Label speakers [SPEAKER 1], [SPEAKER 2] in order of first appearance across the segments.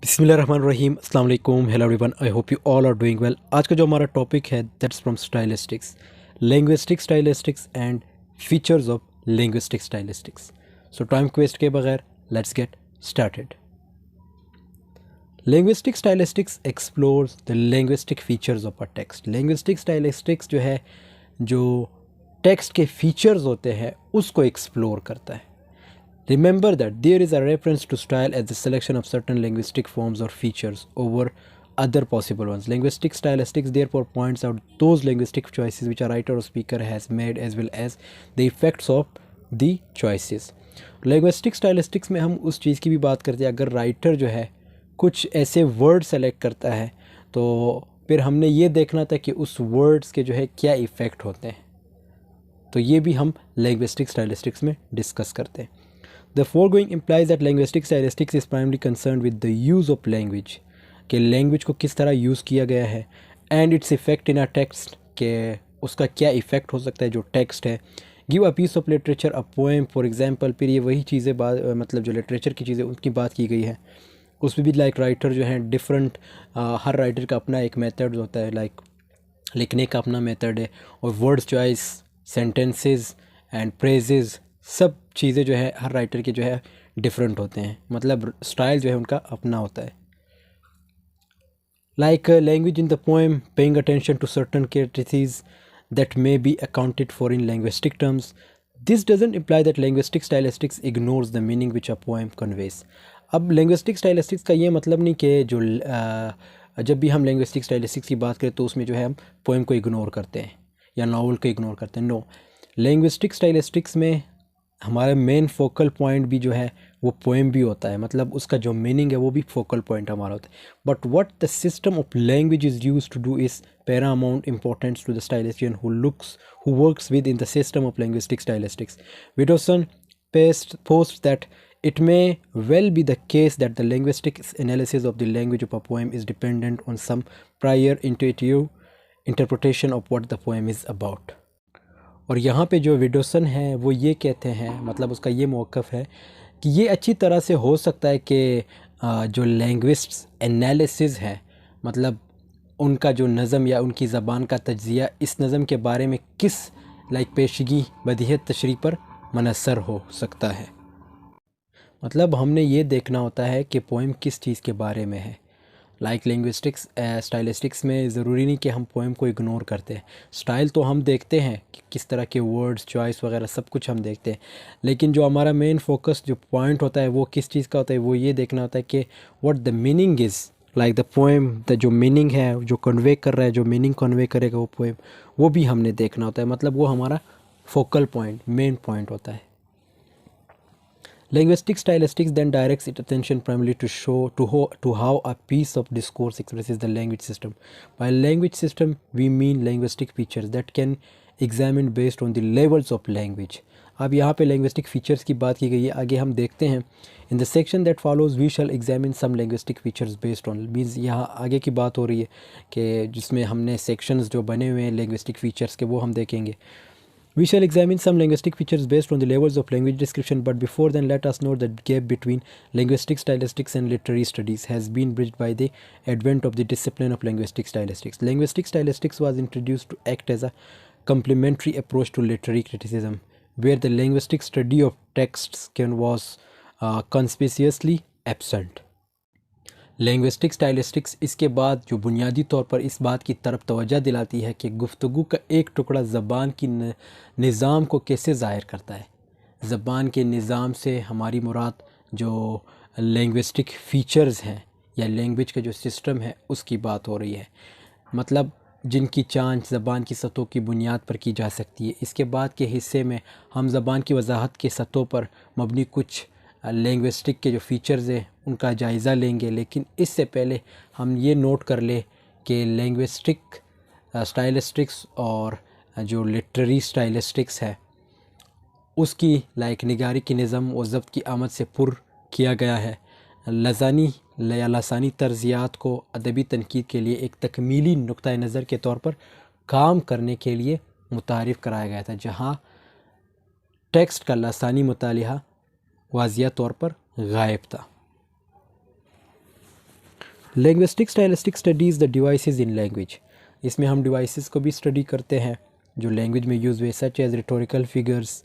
[SPEAKER 1] बिस्मिल्लाहिर्रहमानिर्रहीम अस्सलाम वालेकुम hello everyone I hope you all are doing well. आज का जो हमारा टॉपिक है that's from stylistics, linguistic stylistics and features of linguistic stylistics. So time waste के बगैर let's get started. Linguistic stylistics explores the linguistic features of a text. Linguistic stylistics जो है जो टेक्स्ट के फीचर्स होते हैं उसको एक्सप्लोर करता है। Remember that there is a reference to style as the selection of certain linguistic forms or features over other possible ones. Linguistic stylistics therefore points out those linguistic choices which a writer or speaker has made as well as the effects of the choices. Linguistic stylistics में हम उस चीज़ की भी बात करते हैं, अगर writer जो है कुछ ऐसे वर्ड सेलेक्ट करता है तो फिर हमने ये देखना था कि उस वर्ड्स के जो है क्या इफ़ेक्ट होते हैं, तो ये भी हम लिंग्विस्टिक स्टाइलिस्टिक्स में डिस्कस करते हैं। The foregoing implies that linguistic stylistics is primarily concerned with the use of language, कि लैंग्वेज को किस तरह यूज़ किया गया है, and it's effect in a text, के उसका क्या इफ़ेक्ट हो सकता है जो टेक्स्ट है। Give a piece of literature a poem for example, फिर ये वही चीज़ें बात मतलब जो लिटरेचर की चीज़ें उनकी बात की गई है, उसमें भी लाइक राइटर जो है डिफरेंट, हर राइटर का अपना एक मेथड होता है, लाइक लिखने का अपना मेथड है, और words choice, sentences and praises, सब चीज़ें जो है हर राइटर के जो है डिफरेंट होते हैं, मतलब स्टाइल जो है उनका अपना होता है। Like language in the poem paying attention to certain characteristics that may be accounted for in linguistic terms. This doesn't imply that linguistic stylistics ignores the meaning which a poem conveys. अब linguistic stylistics का ये मतलब नहीं कि जो जब भी हम linguistic stylistics की बात करें तो उसमें जो है हम पोएम को इग्नोर करते हैं या नावल को इग्नोर करते हैं। नो, linguistic stylistics में हमारा मेन फोकल पॉइंट भी जो है वो पोएम भी होता है, मतलब उसका जो मीनिंग है वो भी फोकल पॉइंट हमारा होता है। But what the system of language is use to do is paramount importance to the stylistician who works within the system of linguistic stylistics. Widdowson posts that it may well be the case that the linguistic analysis of the language of a poem is dependent on some prior intuitive interpretation of what the poem is about. और यहाँ पे जो विडोसन है वो ये कहते हैं, मतलब उसका ये मौक़िफ़ है कि ये अच्छी तरह से हो सकता है कि जो लैंग्विस्ट्स एनालिसिस है, मतलब उनका जो नज़म या उनकी ज़बान का तज्ज़िया इस नज़म के बारे में किस लाइक पेशगी बदियत तशरीह पर मनहसर हो सकता है। मतलब हमने ये देखना होता है कि पोएम किस चीज़ के बारे में है। लाइक लिंग्विस्टिक्स स्टाइलिस्टिक्स में ज़रूरी नहीं कि हम पोएम को इग्नोर करते हैं, स्टाइल तो हम देखते हैं कि किस तरह के वर्ड्स चॉइस वगैरह सब कुछ हम देखते हैं, लेकिन जो हमारा मेन फोकस जो पॉइंट होता है वो किस चीज़ का होता है, वो ये देखना होता है कि what the meaning is, like the poem the जो मीनिंग है जो कन्वे कर रहा है, जो मीनिंग कन्वे करेगा वो पोएम, वो भी हमने देखना होता है, मतलब वो हमारा फोकल पॉइंट मेन पॉइंट होता है। Linguistic stylistics then directs its attention primarily to how a piece of discourse expresses the language system. By language system, we mean linguistic features that can examine based on the levels of language. अब यहाँ पे linguistic features की बात की गई है, आगे हम देखते हैं। In the section that follows, we shall examine some linguistic features based on, means यहाँ आगे की बात हो रही है कि जिसमें हमने sections जो बने हुए हैं linguistic features के वो हम देखेंगे। We shall examine some linguistic features based on the levels of language description, but before then let us note that the gap between linguistic stylistics and literary studies has been bridged by the advent of the discipline of linguistic stylistics. Linguistic stylistics was introduced to act as a complementary approach to literary criticism, where the linguistic study of texts was conspicuously absent. Linguistic stylistics इसके बाद जो बुनियादी तौर पर इस बात की तरफ तवज्जो दिलाती है कि गुफ्तगू का एक टुकड़ा ज़बान की निज़ाम को कैसे ज़ाहिर करता है। ज़बान के निज़ाम से हमारी मुराद जो लिंग्विस्टिक फ़ीचर्स हैं या लैंग्वेज का जो सिस्टम है उसकी बात हो रही है, मतलब जिनकी जांच ज़बान की सतहों की बुनियाद पर की जा सकती है। इसके बाद के हिस्से में हम ज़बान की वजाहत के सतहों पर मबनी कुछ लिंग्विस्टिक के जो फ़ीचर्स हैं उनका जायज़ा लेंगे, लेकिन इससे पहले हम ये नोट कर ले कि लिंग्विस्टिक स्टाइलिस्टिक्स और जो लिटरेरी स्टाइलिस्टिक्स है उसकी लाइक निगारी की निज़म और ज़ब्त की आमद से पुर किया गया है। लसानी या लसानी तर्जियात को अदबी तनकीद के लिए एक तकमीली नुक्ता नज़र के तौर पर काम करने के लिए मुतारिफ़ कराया गया था, जहाँ टेक्स्ट का लसानी मुतालिहा वाज़िया तौर पर गायब था। Linguistic stylistic studies the devices in language, इसमें हम डिवाइसेस को भी स्टडी करते हैं जो लैंग्वेज में यूज़ हुए, such as rhetorical figures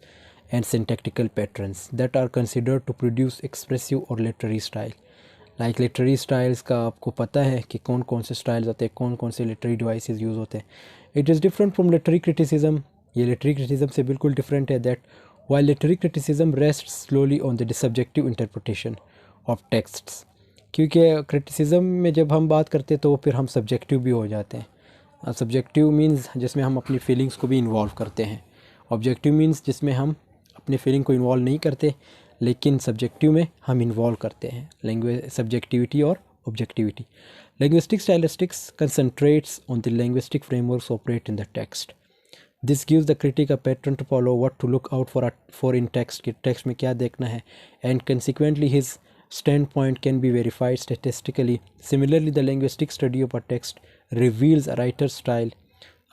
[SPEAKER 1] and syntactical patterns that are considered to produce expressive और literary style. Like literary styles का आपको पता है कि कौन कौन से स्टाइल्स होते हैं, कौन कौन से लिटरेरी डिवाइसेस यूज़ होते हैं। It is different from literary criticism, ये लिटरेरी क्रिटिसिज्म से बिल्कुल डिफरेंट है। That while literary criticism rest slowly on the subjective interpretation of texts, क्योंकि क्रिटिसिज्म में जब हम बात करते हैं तो फिर हम सब्जेक्टिव भी हो जाते हैं। सब्जेक्टिव मींस जिसमें हम अपनी फीलिंग्स को भी इन्वॉल्व करते हैं, ऑब्जेक्टिव मींस जिसमें हम अपने फीलिंग को इन्वॉल्व नहीं करते लेकिन सब्जेक्टिव में हम इन्वॉल्व करते हैं। लैंग्वेज सब्जेक्टिविटी और objectivity. Linguistic stylistics concentrates on the linguistic frameworks operate in the text. This gives the critic a pattern to follow, what to look out for in text, कि text में क्या देखना है, and consequently his standpoint can be verified statistically. Similarly, the linguistic study of a text reveals a writer's style.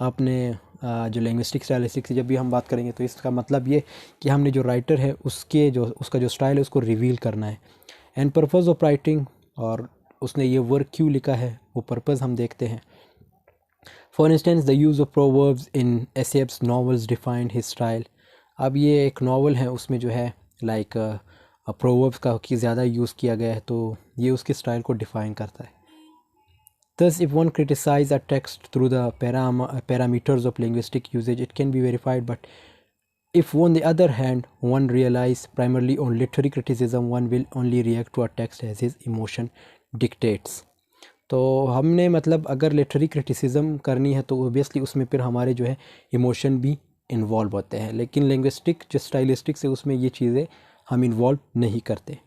[SPEAKER 1] आपने जो linguistic stylistics की जब भी हम बात करेंगे तो इसका मतलब ये कि हमने जो राइटर है उसका जो स्टाइल है उसको रिवील करना है। एंड पर्पज़ ऑफ राइटिंग, और उसने ये वर्क क्यों लिखा है वो पर्पज़ हम देखते हैं। For instance the use of proverbs in Achebe's novels defined his style. अब ये एक नावल है, उसमें जो है लाइक प्रोवर्ब्स का ज़्यादा यूज़ किया गया है तो ये उसके स्टाइल को डिफ़ाइन करता है। Thus, if one criticize a text through the parameters of linguistic usage, it can be verified. But if, on the other hand, one relies primarily on literary criticism, one will only react to a text as his emotion dictates. तो हमने मतलब अगर literary criticism करनी है तो obviously उसमें फिर हमारे जो है इमोशन भी इन्वॉल्व होते हैं, लेकिन लिंग्विस्टिक जो स्टाइलिस्टिक से उसमें ये चीज़ें हम इन्वॉल्व नहीं करते।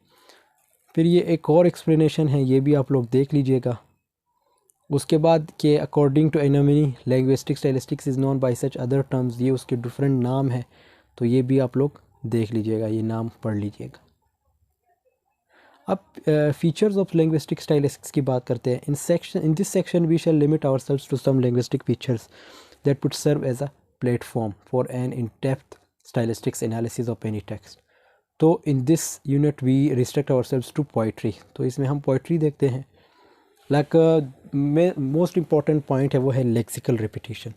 [SPEAKER 1] फिर ये एक और एक्सप्लेनेशन है, ये भी आप लोग देख लीजिएगा। उसके बाद के अकॉर्डिंग टू एनोमिनी linguistic stylistics is known by such other terms, ये उसके डिफरेंट नाम है तो ये भी आप लोग देख लीजिएगा, ये नाम पढ़ लीजिएगा। अब फीचर्स ऑफ लिंग्विस्टिक स्टाइलिस्टिक्स की बात करते हैं। In this section we shall limit ourselves to some linguistic features that would serve as a platform for an in depth stylistics analysis of any text. तो in this unit we restrict ourselves to poetry, तो इसमें हम poetry देखते हैं। Like most important point है वो है lexical repetition.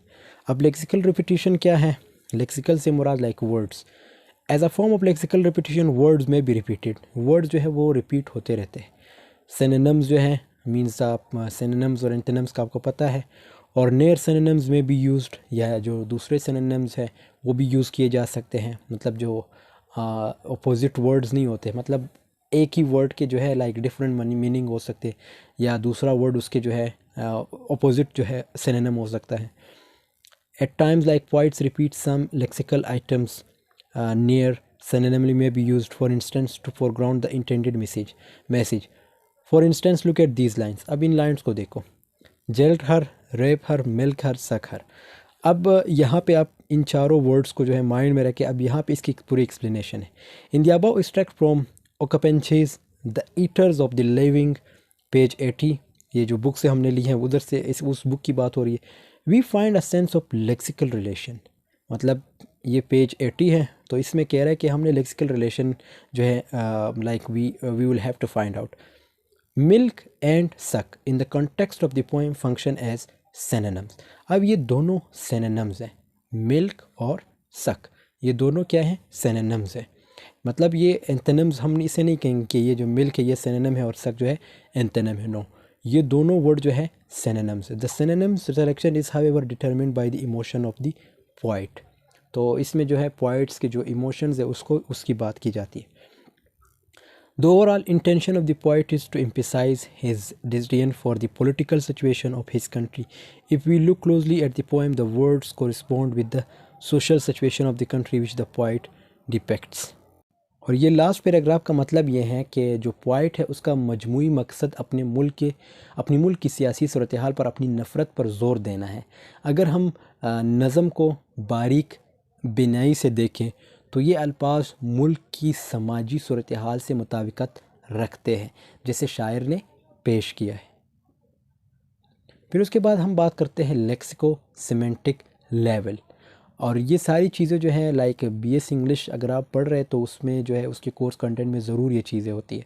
[SPEAKER 1] अब लेक्सिकल रिपीटिशन क्या है? लेक्सिकल से मुराद like words. As a form of lexical repetition words में बी रिपीटेड, वर्ड्स जो है वो रिपीट होते रहते हैं। सिनोनिम्स जो है मीन्स आप सिनोनिम्स और एंटोनिम्स का आपको पता है, और नियर सिनोनिम्स में भी यूज्ड, या जो दूसरे सिनोनिम्स है वो भी यूज़ किए जा सकते हैं। मतलब जो अपोजिट वर्ड्स नहीं होते, मतलब एक ही वर्ड के जो है लाइक डिफरेंट मीनिंग हो सकते, या दूसरा वर्ड उसके जो है अपोजिट जो है सिनोनिम हो सकता है। At times like poets repeat some lexical items near synonymly may be used, for instance, to foreground the intended message. For instance, look at these lines. अब इन लाइन्स को देखो, जेल्ट हर, रेप हर, मिल्क हर, सक हर। अब यहाँ पे आप इन चारों वर्ड्स को जो है माइंड में रखें। अब यहाँ पे इसकी पूरी एक्सप्लेनेशन है। In the above extract from ओकपेंचेज the eaters of the living, page 80, ये जो बुक से हमने ली है उधर से उस बुक की बात हो रही है। We find a sense of lexical relation, मतलब ये पेज 80 है तो इसमें कह रहा है कि हमने लेक्सिकल रिलेशन जो है like we will have to find out. Milk and suck in the context of the poem function as synonyms. अब ये दोनों सिनोनिम्स हैं, मिल्क और सक, ये दोनों क्या हैं? सिनोनिम्स है। मतलब ये एंटोनिम्स, हम इसे नहीं कहेंगे कि ये जो मिल्क है ये सिनोनिम है और सक जो है एंटोनिम है। नो, ये दोनों वर्ड जो है सिनोनिम्स है। The synonyms selection is however determined by the emotion of the poet. तो इसमें जो है पोइट्स के जो इमोशंस है उसकी बात की जाती है। The overall intention of the poet is to emphasise his desire for the political situation of his country. If we look closely at the poem the words correspond with the social situation of the country which the poet depicts. और ये last paragraph का मतलब ये है कि जो poet है उसका मजमूई मकसद अपने मुल्क की सियासी सूरत हाल पर अपनी नफ़रत पर ज़ोर देना है। अगर हम नज़म को बारीक बिनाई से देखें तो ये अल्फाज मुल्क की समाजी सूरत हाल से मुताबिकत रखते हैं जैसे शायर ने पेश किया है। फिर उसके बाद हम बात करते हैं लेक्सिको सिमेंटिक लेवल, और ये सारी चीज़ें जो हैं लाइक बीएस इंग्लिश अगर आप पढ़ रहे हैं तो उसमें जो है उसके कोर्स कंटेंट में ज़रूर ये चीज़ें होती है।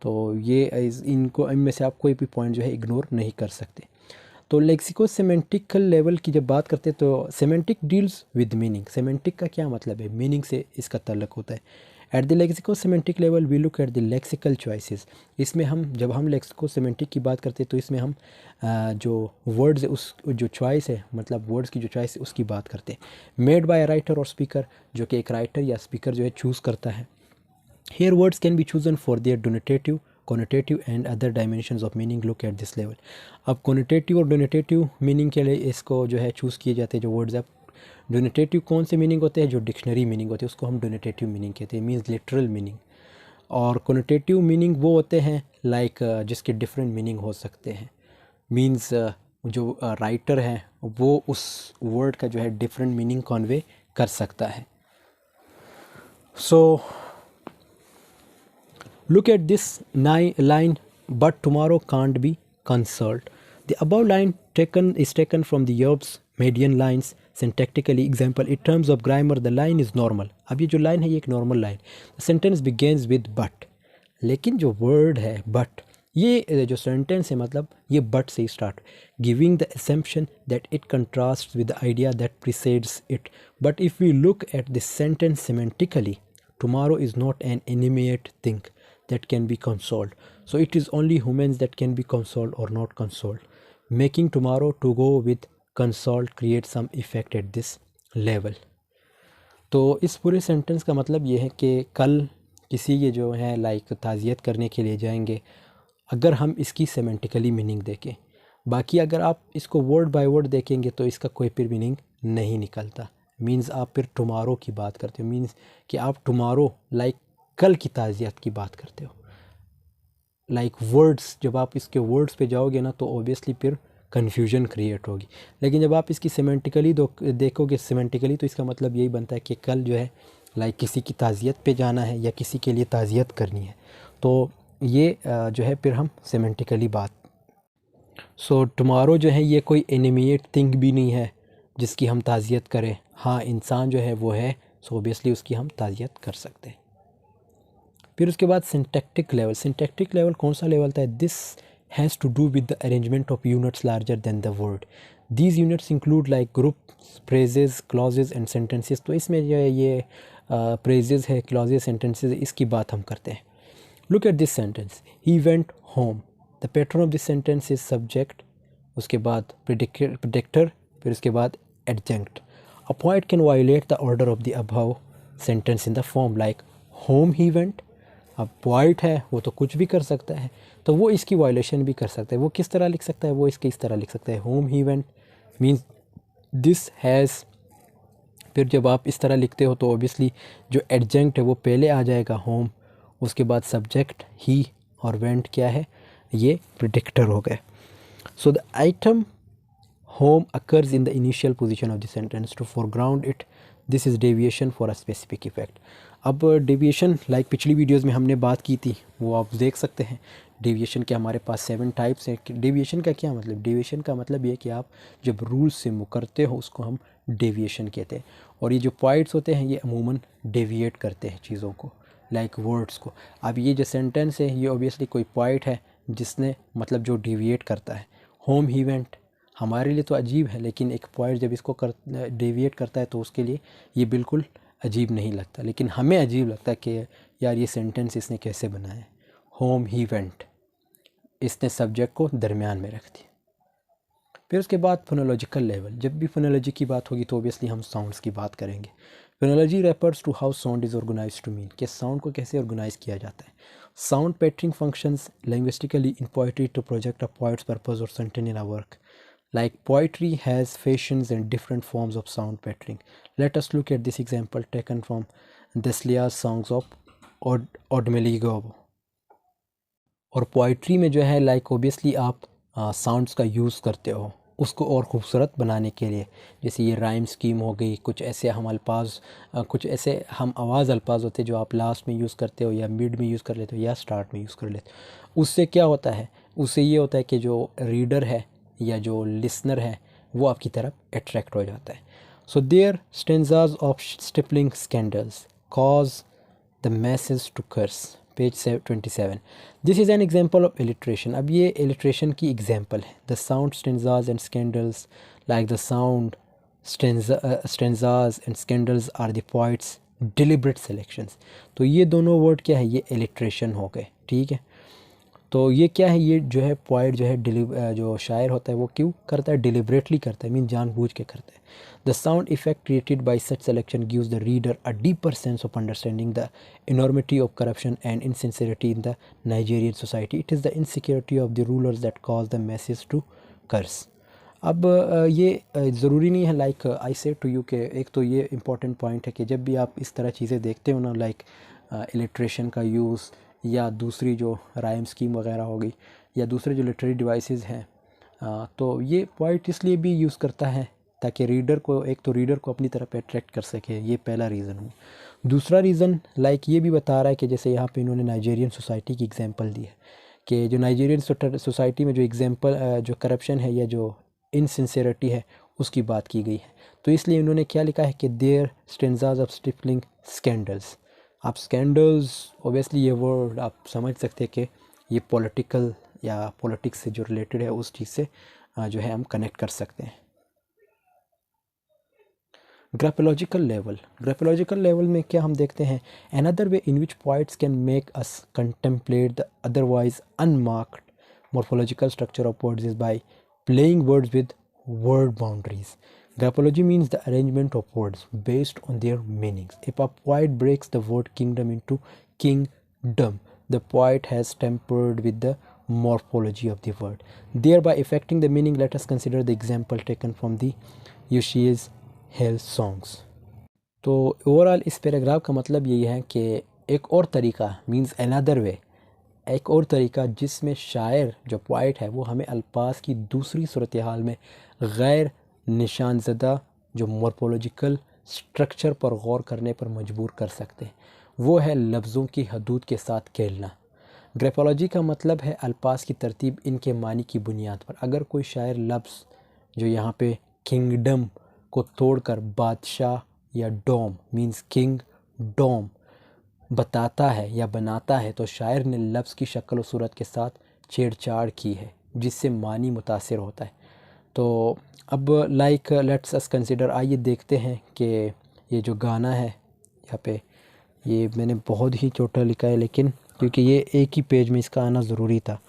[SPEAKER 1] तो ये इनमें से आप कोई भी पॉइंट जो है इग्नोर नहीं कर सकते। तो लेक्सिको सेमेंटिकल लेवल की जब बात करते हैं तो semantic deals with meaning. Semantic का क्या मतलब है? मीनिंग से इसका ताल्लुक होता है। At the lexico semantic level we look at the lexical choices. इसमें हम जब हम लेक्सिको सेमेंटिक की बात करते हैं तो इसमें हम जो वर्ड्स है उस जो चॉइस है, मतलब वर्ड्स की जो चॉइस है उसकी बात करते हैं। मेड बाय राइटर और स्पीकर, जो कि एक राइटर या स्पीकर जो है चूज़ करता है। Here words can be chosen for their denotative, connotative and other dimensions of meaning. Look at this level. अब connotative और denotative meaning के लिए इसको जो है चूज़ किए जाते हैं जो वर्ड्स। अब denotative कौन से मीनिंग होते हैं? जो डिक्शनरी मीनिंग होते हैं उसको हम denotative मीनिंग कहते हैं, मीन्स लिटरल मीनिंग। और connotative मीनिंग वो होते हैं लाइक जिसके डिफरेंट मीनिंग हो सकते हैं, मीन्स जो राइटर है वो उस वर्ड का जो है डिफरेंट मीनिंग कन्वे कर सकता है। सो look at this line, but tomorrow can't be consoled. The above line is taken from the Yob's median lines syntactically. Example, in terms of grammar, the line is normal. अब ये जो line है ये एक normal line. The sentence begins with but. लेकिन जो word है but, ये जो sentence है मतलब ये but से start, giving the assumption that it contrasts with the idea that precedes it. But if we look at this sentence semantically, tomorrow is not an inanimate thing that can be consoled. So it is only humans that can be consoled or not consoled. Making tomorrow to go with consoled creates some effect at this level. तो इस पूरे sentence का मतलब ये है कि कल किसी के जो है लाइक ताज़ियत करने के लिए जाएंगे, अगर हम इसकी सेमेंटिकली मीनिंग देखें। बाकी अगर आप इसको वर्ड बाय वर्ड देखेंगे तो इसका कोई फिर मीनिंग नहीं निकलता। मीन्स आप फिर टुमारो की बात करते हो, मीन्स कि आप टुमारो लाइक कल की ताज़ियत की बात करते हो। लाइक वर्ड्स, जब आप इसके वर्ड्स पे जाओगे ना तो ऑब्वियसली फिर कन्फ्यूजन क्रिएट होगी। लेकिन जब आप इसकी सेमेंटिकली देखोगे सेमेंटिकली तो इसका मतलब यही बनता है कि कल जो है लाइक किसी की ताज़ियत पे जाना है या किसी के लिए ताज़ियत करनी है, तो ये जो है फिर हम सेमेंटिकली बात। सो टुमारो जो है ये कोई एनिमिएट थिंग भी नहीं है जिसकी हम ताज़ियत करें। हाँ, इंसान जो है वो है, सो ऑब्वियसली उसकी हम ताज़ियत कर सकते हैं। फिर उसके बाद सिंटैक्टिक लेवल। सिंटैक्टिक लेवल कौन सा लेवल था? This has to do with the arrangement of units larger than the word. These units include like groups, phrases, clauses and sentences. तो इसमें जो है ये फ्रेजेस है, क्लॉजेज, सेंटेंसेस, इसकी बात हम करते हैं। Look at this sentence, he went home. The pattern of this sentence is subject, उसके बाद प्रेडिक्टर, फिर उसके बाद adjunct. A point can violet the order of the above sentence in the form like home he went. अब point है वो तो कुछ भी कर सकता है, तो वो इसकी वायलेशन भी कर सकता है। वो किस तरह लिख सकता है? वो इसके इस तरह लिख सकता है, home he went means this has. फिर जब आप इस तरह लिखते हो तो ऑब्वियसली जो एडजंक्ट है वो पहले आ जाएगा, होम, उसके बाद सब्जेक्ट ही, और वेंट क्या है? ये प्रेडिक्टर हो गए। So the item home occurs in the initial position of the sentence. To foreground it, this is deviation for a specific effect. अब डेविएशन लाइक पिछली वीडियोस में हमने बात की थी, वो आप देख सकते हैं। डेविएशन के हमारे पास 7 टाइप्स हैं। डेविएशन का क्या मतलब? डेविएशन का मतलब ये कि आप जब रूल से मुकरते हो उसको हम डेविएशन कहते हैं। और ये जो पॉइंट्स होते हैं ये अमूमन डेविएट करते हैं चीज़ों को, लाइक वर्ड्स को। अब ये जो सेंटेंस है ये ऑब्वियसली कोई पॉइंट है जिसने मतलब जो डेविएट करता है। होम ही वेंट हमारे लिए तो अजीब है, लेकिन एक पॉइंट जब इसको डेविएट करता है तो उसके लिए ये बिल्कुल अजीब नहीं लगता, लेकिन हमें अजीब लगता है कि यार ये सेंटेंस इसने कैसे बनाया है। होम ही वेंट, इसने सब्जेक्ट को दरमियान में रख दिया। फिर उसके बाद फोनोलॉजिकल लेवल। जब भी फोनोलॉजी की बात होगी तो ऑब्वियसली हम साउंड्स की बात करेंगे। Phonology refers to how sound is organise to mean, कि साउंड को कैसे ऑर्गेनाइज किया जाता है। Sound patterning functions linguistically in poetry to project a poet's purpose और sentence in a work. Like poetry has fashions and different forms of sound patterning. Let us look at this example taken from Deslia's songs of Odmeligo. और poetry में जो है like obviously आप sounds का use करते हो उसको और ख़ूबसूरत बनाने के लिए। जैसे ये राइम स्कीम हो गई, कुछ ऐसे हम अल्फाज, कुछ ऐसे हम आवाज़ अल्फाज होते हैं जो आप लास्ट में यूज़ करते हो या मिड में यूज़ कर लेते हो या स्टार्ट में यूज़ कर लेते हो। उससे क्या होता है? उससे ये होता है कि जो रीडर है या जो लिसनर है वो आपकी तरफ अट्रैक्ट हो जाता है। So there stanzas of stippling scandals cause the message to curse. Page 27. This is an example of alliteration. अब ये इलिट्रेशन की एग्जाम्पल है. The sound stanzas and scandals, like the sound stanzas and scandals are the poet's deliberate selections. तो ये दोनों word क्या है, ये इलिट्रेशन हो गए. ठीक है, तो ये क्या है, ये जो है पोइट जो है जो शायर होता है वो क्यों करता है, डिलिबरेटली करता है, मीन जानबूझ के करता है. The sound effect created by such selection gives the reader a deeper sense of understanding the enormity of corruption and insincerity in the Nigerian society. It is the insecurity of the rulers that cause the masses to curse. अब ये ज़रूरी नहीं है, like I से to you के एक तो ये इम्पॉर्टेंट पॉइंट है कि जब भी आप इस तरह चीज़ें देखते हो ना, लाइक इलिट्रेशन का यूज़ या दूसरी जो राइम स्कीम वगैरह होगी या दूसरे जो लिटरेरी डिवाइसेस हैं, तो ये पॉइंट इसलिए भी यूज़ करता है ताकि रीडर को, एक तो रीडर को अपनी तरफ अट्रैक्ट कर सके. ये पहला रीज़न हुआ. दूसरा रीज़न लाइक ये भी बता रहा है कि जैसे यहाँ पे इन्होंने नाइजेरियन सोसाइटी की एग्जांपल दी है कि जो नाइजेरियन सोसाइटी में जो एग्जांपल जो करप्शन है या जो इनसिंसियरिटी है उसकी बात की गई है. तो इसलिए इन्होंने क्या लिखा है कि their stanzas of stifling scandals. आप स्कैंडल्स ओबियसली ये वर्ड आप समझ सकते हैं कि ये पॉलिटिकल या पॉलिटिक्स से जो रिलेटेड है उस चीज़ से जो है हम कनेक्ट कर सकते हैं. ग्राफोलॉजिकल लेवल में क्या हम देखते हैं, another way in which poets can make us contemplate the otherwise unmarked morphological structure of words is by playing words with word boundaries. Graphology means the arrangement of words based on their meanings. If a poet breaks the word kingdom into kingdom, the poet has tampered with the morphology of the word, thereby affecting the meaning. Let us consider the example taken from the Ulysses Hell songs. तो overall इस paragraph का मतलब यही है कि एक और तरीका मीन्स अनदर वे, एक और तरीका जिसमें शायर जो पोइट है वो हमें अल्फाज की दूसरी सूरत हाल में गैर निशानज़दा जो मॉर्फोलॉजिकल स्ट्रक्चर पर गौर करने पर मजबूर कर सकते हैं, वो है लफ्ज़ों की हदूद के साथ खेलना. ग्राफोलॉजी का मतलब है अल्फाज की तरतीब इनके मानी की बुनियाद पर. अगर कोई शायर लफ्ज़ जो यहाँ पे किंगडम को तोड़कर बादशाह या डोम मींस किंग डोम बताता है या बनाता है, तो शायर ने लफ्ज़ की शक्ल और सूरत के साथ छेड़छाड़ की है जिससे मानी मुतासिर होता है. तो अब लाइक लेट्स अस कंसिडर, आइए देखते हैं कि ये जो गाना है यहाँ पे, ये मैंने बहुत ही छोटा लिखा है लेकिन क्योंकि ये एक ही पेज में इसका आना ज़रूरी था,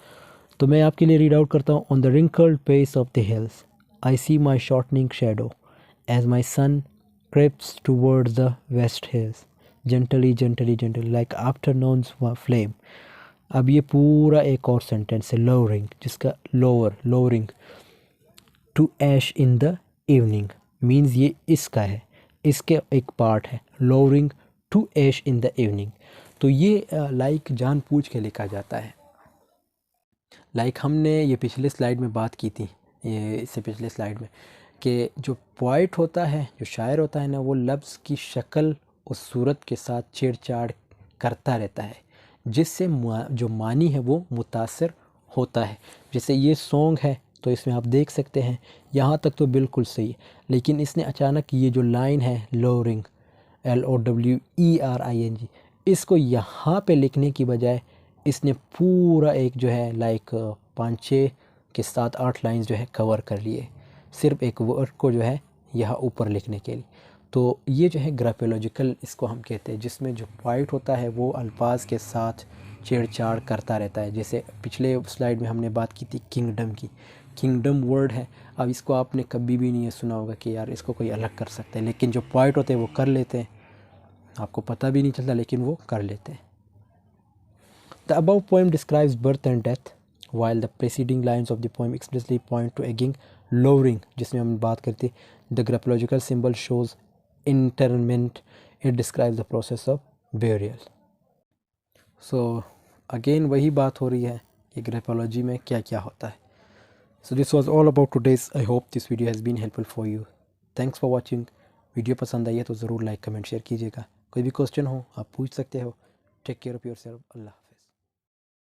[SPEAKER 1] तो मैं आपके लिए रीड आउट करता हूँ. On the wrinkled pace of the hills I see my shortening shadow as my sun creeps towards the west hills, gently like afternoon's flame. अब ये पूरा एक और सेंटेंस है lowering, जिसका lowering to ash in the evening means ये इसका है, इसके एक पार्ट है lowering to ash in the evening. तो ये लाइक जानबूझ के लिखा जाता है. लाइक हमने ये पिछले स्लाइड में बात की थी, ये इससे पिछले स्लाइड में, कि जो पोइट होता है, जो शायर होता है ना, वो लफ्ज़ की शक्ल और सूरत के साथ छेड़छाड़ करता रहता है जिससे जो मानी है वो मुतासर होता है. जैसे ये सॉन्ग है तो इसमें आप देख सकते हैं यहाँ तक तो बिल्कुल सही है, लेकिन इसने अचानक ये जो लाइन है लोरिंग LOWERING, इसको यहाँ पे लिखने की बजाय इसने पूरा एक जो है लाइक 5-6 के 7-8 लाइन्स जो है कवर कर लिए सिर्फ एक वर्ड को जो है यहाँ ऊपर लिखने के लिए. तो ये जो है ग्राफोलॉजिकल इसको हम कहते हैं, जिसमें जो पोइट होता है वो अल्फाज के साथ छेड़छाड़ करता रहता है. जैसे पिछले स्लाइड में हमने बात की थी किंगडम की, किंगडम वर्ड है. अब इसको आपने कभी भी नहीं सुना होगा कि यार इसको कोई अलग कर सकता है, लेकिन जो पोइट होते हैं वो कर लेते हैं, आपको पता भी नहीं चलता लेकिन वो कर लेते हैं. The above poem describes birth and death while the preceding lines of the poem explicitly point to again lowering, जिसमें हम बात करते हैं. The graphological symbol shows interment, it describes the process of burial. So again वही बात हो रही है कि graphology में क्या क्या होता है. So this was all about today's. I hope this video has been helpful for you. Thanks for watching. Video पसंद आई है तो ज़रूर लाइक कमेंट शेयर कीजिएगा. कोई भी क्वेश्चन हो आप पूछ सकते हो. Take care of yourself. Allah.